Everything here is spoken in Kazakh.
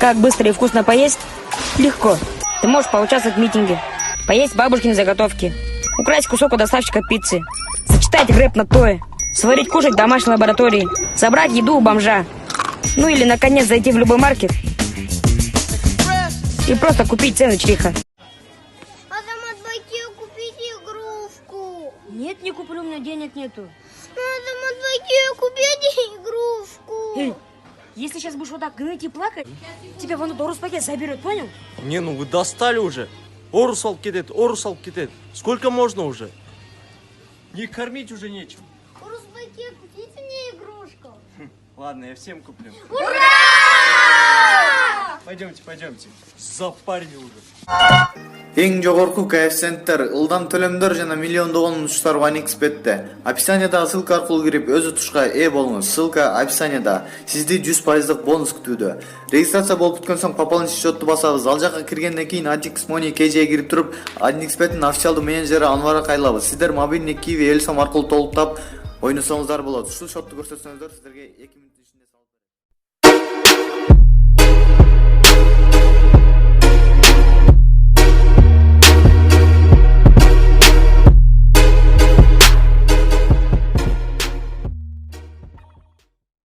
Как быстро и вкусно поесть? Легко. Ты можешь поучаствовать в митинге, поесть бабушкины заготовки, украсть кусок у доставщика пиццы, сочетать рэп на тое, сварить кушать в домашней лаборатории, собрать еду у бомжа. Ну или, наконец, зайти в любой маркет и просто купить цены чриха. А там от байке купить игрушку. Нет, не куплю, у меня денег нету. Надо от байке купить игрушку. Эй, если сейчас будешь вот так гныть и плакать, тебя вон этот пакет заберет, понял? Не, ну вы достали уже. Орус алып кетет. Сколько можно уже? Не кормить уже нечем. Урус байке купите мне игрушку. Ладно, я всем куплю. Ура! Пойдемте. Запарили уже. Эң жогорку коэффициенттер, ылдам төлөмдөр жана миллиондогон учуштар OneXBet'те. Описаниядагы ссылка аркылуу кирип өз утушка ээ болуңуз. Ссылка описанияда. Сизди 100% бонус күтүүдө. Регистрация болуп бүткөн соң пополнить счетту басабыз. Ал жака киргенден кийин Adix Money KJ'ге кирип туруп, OneXBet'ин официалдуу менеджери Анварга кайрылабыз. Сиздер мобильный Kiwi Элсом аркылуу толуктап ойносоңуздар болот. Ушул счетту көрсөтсөңүздөр сиздерге 2 мүнөт ичинде салып берет.